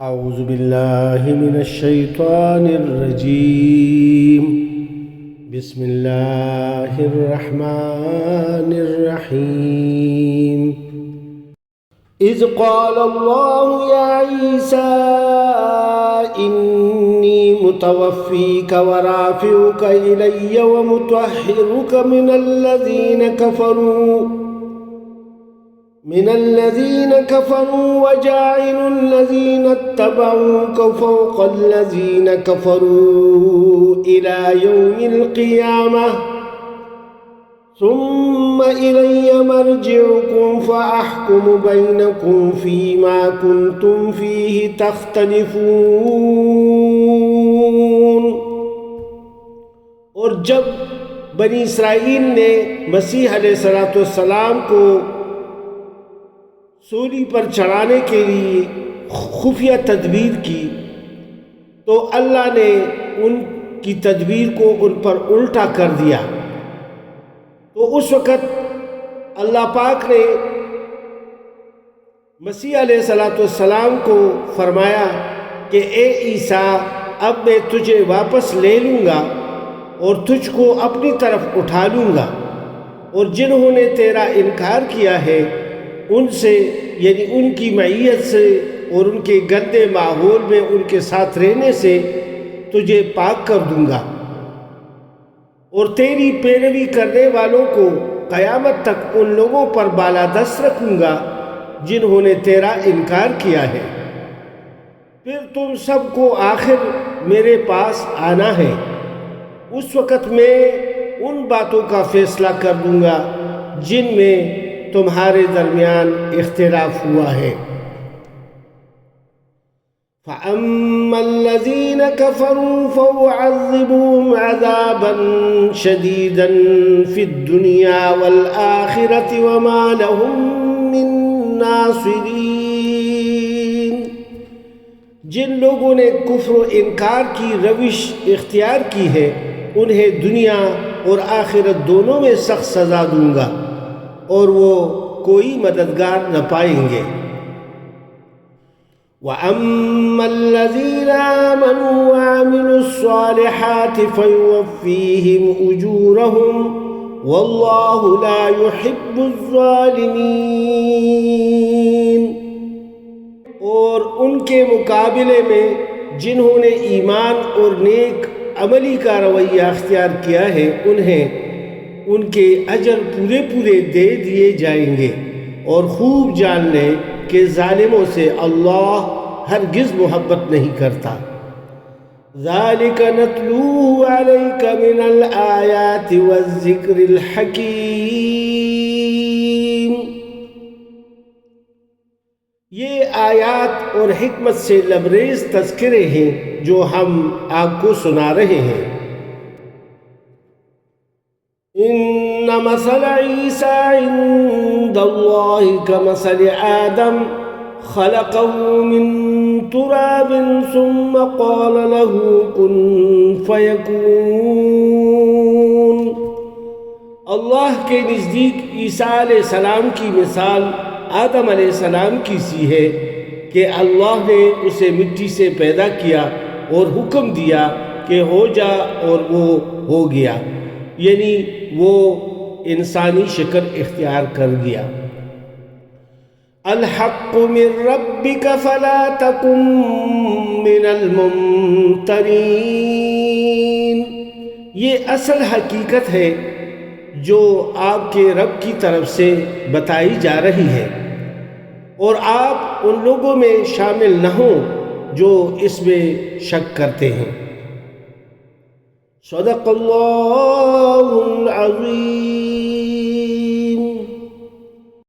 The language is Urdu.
أعوذ بالله من الشيطان الرجيم. بسم الله الرحمن الرحيم. إذ قال الله يا عيسى إني متوفيك ورافعك إلي ومطهرك من الذين كفروا وجاعل الذين اتبعوك فوق الذين كفروا إلى يوم القيامة ثم إلي مرجعكم فأحكم بينكم فيما كنتم فيه تختلفون. اور جب بنی اسرائیل نے مسیح علیہ السلام کو سولی پر چڑھانے کے لیے خفیہ تدبیر کی تو اللہ نے ان کی تدبیر کو ان پر الٹا کر دیا. تو اس وقت اللہ پاک نے مسیح علیہ السلام کو فرمایا کہ اے عیسیٰ اب میں تجھے واپس لے لوں گا اور تجھ کو اپنی طرف اٹھا لوں گا، اور جنہوں نے تیرا انکار کیا ہے ان سے، یعنی ان کی معیت سے اور ان کے گندے ماحول میں ان کے ساتھ رہنے سے تجھے پاک کر دوں گا، اور تیری پیروی کرنے والوں کو قیامت تک ان لوگوں پر بالادست رکھوں گا جنہوں نے تیرا انکار کیا ہے. پھر تم سب کو آخر میرے پاس آنا ہے. اس وقت میں ان باتوں کا فیصلہ کر دوں گا جن میں تمہارے درمیان اختلاف ہوا ہے. فَأَمَّا الَّذِينَ كَفَرُوا فَأُعَذِّبُهُمْ عَذَابًا شَدِيدًا فِي الدُّنْيَا وَالْآخِرَةِ وَمَا لَهُم مِّن نَاصِرِينَ. جن لوگوں نے کفر و انکار کی روش اختیار کی ہے انہیں دنیا اور آخرت دونوں میں سخت سزا دوں گا اور وہ کوئی مددگار نہ پائیں گے. وَأَمَّا الَّذِينَ آمَنُوا وَعَمِلُوا الصَّالِحَاتِ فَيُوَفِّيهِمْ أُجُورَهُمْ وَاللَّهُ لَا يُحِبُّ الظَّالِمِينَ. اور ان کے مقابلے میں جنہوں نے ایمان اور نیک عملی کا رویہ اختیار کیا ہے انہیں ان کے اجر پورے دے دیے جائیں گے، اور خوب جان لیں کہ ظالموں سے اللہ ہرگز محبت نہیں کرتا. ذَلِكَ نَتْلُوهُ عَلَيْكَ مِنَ الْآيَاتِ وَالذِّكْرِ الْحَكِيمِ. یہ آیات اور حکمت سے لبریز تذکرے ہیں جو ہم آپ کو سنا رہے ہیں. إن مثل عيسى عند الله كمثل آدم خلقه من تراب ثم قال له كن فيكون. اللہ کے نزدیک عیسیٰ علیہ السلام کی مثال آدم علیہ السلام کی سی ہے کہ اللہ نے اسے مٹی سے پیدا کیا اور حکم دیا کہ ہو جا، اور وہ ہو گیا، یعنی وہ انسانی شکل اختیار کر گیا. الحق من ربک فلا تکن من الممترین. یہ اصل حقیقت ہے جو آپ کے رب کی طرف سے بتائی جا رہی ہے، اور آپ ان لوگوں میں شامل نہ ہوں جو اس میں شک کرتے ہیں. صدق اللہ العظیم.